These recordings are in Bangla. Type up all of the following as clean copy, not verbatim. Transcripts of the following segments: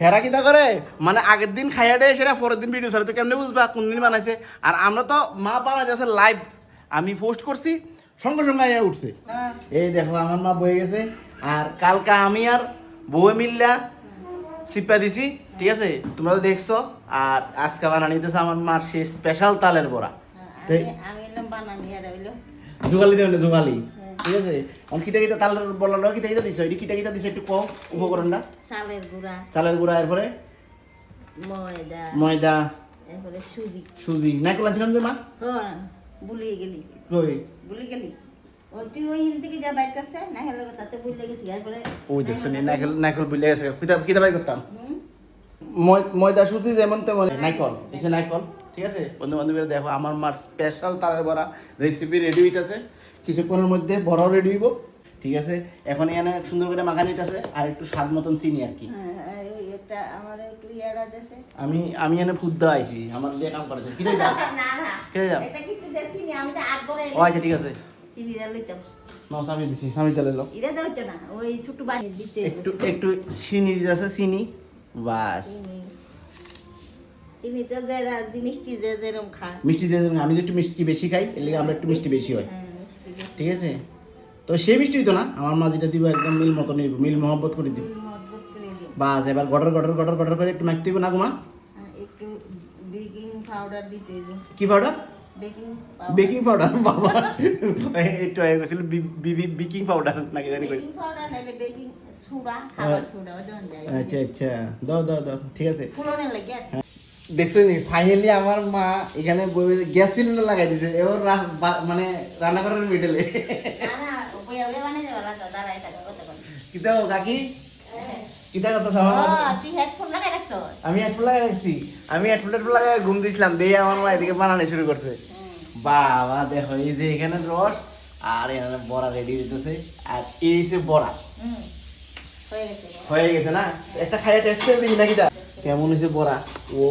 হেরা কিতা করে মানে আগের দিন খাইয়া দেয় সেটা পরের দিন ভিডিও ছাড়ে তো কেমনে বুঝবা কোন দিন বানাইছে আর আমরা তো মা বানাইছে লাইভ আমি পোস্ট করছি সঙ্গে সঙ্গে আইয়া উঠছে এই দেখো আমার মা বয়ে গেছে আর কালকা আমি আর বউ মিল্লা সিপা দিছি ঠিক আছে তোমরা তো দেখছো আর আজকে বানানি দিতেছে আমার মার সেই স্পেশাল তালের বড়া জোগালি দেবেন জোগালি ঠিক আছে কিতা কিতা তাল বললো কিতা কিতা দিছো এটি কিতা কিতা দিছো একটু কম উপকরণটা চালের গুঁড়া এরপরে ময়দা এরপরে সুজি নাইকল আনছিলাম যে মা ভুলিয়ে গেলি কই ভুলে গেলি ওই তুই ওই থেকে যা বাইক আছে না হলে তাতে ভুলে গেছি এরপরে ওই দেখছো নাইকল ভুলে গেছে কিতা বাই করতাম ময়দা সুজি যেমন তেমন নাইকল এসে নাইকল ঠিক আছে বন্ধু বান্ধবীরা দেখো আমার মার স্পেশাল তালের বড়া রেসিপি রেডি হইতেছে কিছুক্ষণের মধ্যে বড়াও রেডি হইব ঠিক আছে এখন এখানে সুন্দর করে মাখা নিতেছে আর একটু স্বাদ মতন চিনি আর কি আমি এনে ফুদ দেওয়া আইছি আমার দিয়ে কাম করে কি দেই দাও কে দাও এটা কিছু দেখিনি আমি তো আগ করে ও আচ্ছা ঠিক আছে চিনি ডাল লইতাম নাও সামি দিছি সামি ডাল লও ইরা দাও না ওই ছোট বানি দিতে একটু চিনি দিতেছে চিনি বাস চিনি তো যারা মিষ্টি যেরকম খায় মিষ্টি যেরকম আমি একটু মিষ্টি বেশি খাই এর লাগি আমরা একটু মিষ্টি বেশি হয় ঠিক আছে তো সেই মিষ্টি হইতো না আমার মা যেটা দিব একদম মিল মতো নিব মিল মহব্বত করে দিব বাস এবার গটর গটর গটর গটর করে একটু মাখতে হইব না গোমা একটু বেকিং পাউডার দিতে হইব কি পাউডার বেকিং পাউডার বাবা একটু আগে কইছিল বেকিং পাউডার নাকি জানি কই বেকিং পাউডার না বেকিং সোডা খাবার সোডা ওজন যায় আচ্ছা আচ্ছা দাও দাও দাও ঠিক আছে ফুলনের লাগে দেখছো নি ফাইনালি আমার মা এখানে গ্যাস সিলিন্ডার লাগাই দিয়েছে এবার মানে রান্না করার মিডলে না ওই ওরে বানাই দেওয়া লাগা দাঁড়াই থাকো কত কোন কিতা ও কাকি কিতা কথা সামনে তুই হেডফোন লাগাই রাখছো আমি হেডফোন লাগাই রাখছি আমি হেডফোন লাগাই ঘুম দিছিলাম দেই আমার মা এদিকে বানানো শুরু করছে বাবা দেখো এই যে এখানে রস আর এখানে বড়া রেডি হইতেছে আর এই যে বড়া হয়ে গেছে না একটা খাইয়া টেস্ট করে দিই নাকি দা কেমন হয়েছে বড়া ও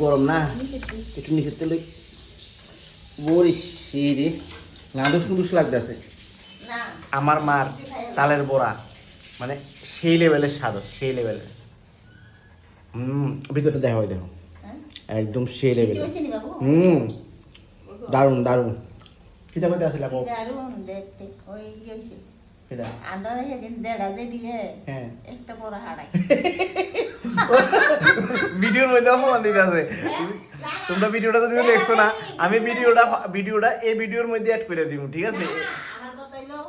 গরম না একটু নিচের তেলে বড়ি রে নাদুস কুদুস লাগতেছে আমার মার তালের বড়া মানে সেই লেভেলের স্বাদ সেই লেভেলের ভিতরটা দেখা হয় দেখো একদম সেই লেভেলের দারুণ দারুণ কিটা কইতে আসলে আপু দারুণ দেখতে ওই হইছে কিটা আন্ডা রেখে দিন দেড়া দেডি হ্যাঁ একটা বড় হাড়াই ভিডিওর মধ্যে অপমান দিতে আছে তোমরা ভিডিওটা যদি দেখছো না আমি ভিডিওটা এই ভিডিওর মধ্যে অ্যাড করে দিব ঠিক আছে আমার কথা হলো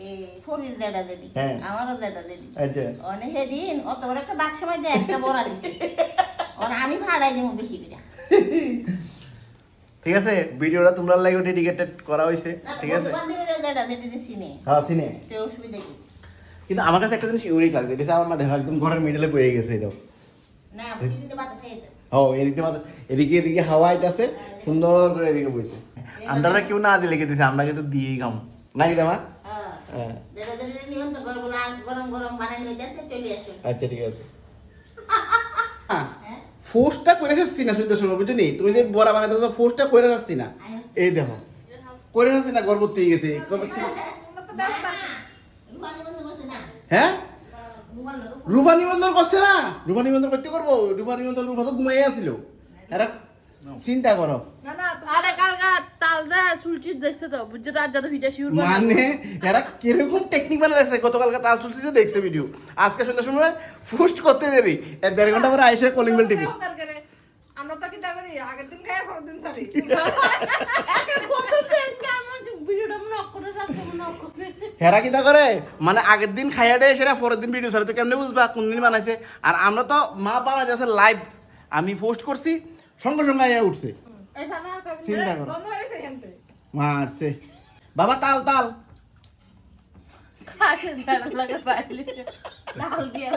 এই ফরির দেড়া দেডি আমারও দেড়া দেডি আচ্ছা অনেক দিন অত বড় একটা বাক্স মধ্যে একটা বড় দিছে আর আমি ভাড়াই দেব বেশি করে ঠিক আছে ভিডিওটা তোমরা লাগি ডেডিকেটেড করা হইছে ঠিক আছে হ্যাঁ সিনে তো অসুবিধা কি কিন্তু আমার কাছে একটা জিনিস ইউনিক লাগছে এটা আমার মা দেখো একদম ঘরের মিডলে বয়ে গেছে এটা না এদিকে বাতাস আইছে ও এদিকে বাতাস এদিকে হাওয়া আইতাছে সুন্দর করে এদিকে বইছে আমরা কেউ না দিলে দিছে আমরা কিন্তু দিয়েই খাম নাকি দামা হ্যাঁ গরম গরম বানাই হইতাছে চলে আসো আচ্ছা ঠিক আছে ফোর্সটা করে আসছি না শুনতে শোনো বুঝলি তুমি যে বড়া বানাইতেছো ফোর্সটা করে আসছি না এই দেখো করে আসছি না গর্ব পেয়ে গেছে হ্যাঁ রূপা নিবন্ধন করছে না রূপা নিবন্ধন করতে করবো রূপা নিবন্ধন রূপা তো ঘুমাই আসছিল এরা চিন্তা করো মানে এরা কিরকম টেকনিক বানাইছে গতকালকে তাল চুলছে দেখছে ভিডিও আজকে সন্ধ্যার সময় পোস্ট করতে দেরি 1.5 ঘন্টা পরে আইসা কলিং বেল টিভি আমরা তো কি তা করি আগের দিন খাই পরের দিন সারি হেরা কিতা করে মানে আগের দিন খাইয়া দেয় সেটা পরের দিন ভিডিও ছাড়ে তো কেমনে বুঝবা কোন দিন বানাইছে আর আমরা তো মা বানাইছে লাইভ আমি পোস্ট করছি সঙ্গে সঙ্গে আইয়া উঠছে চিন্তা করো মারছে বাবা তাল তাল তাল দিয়ে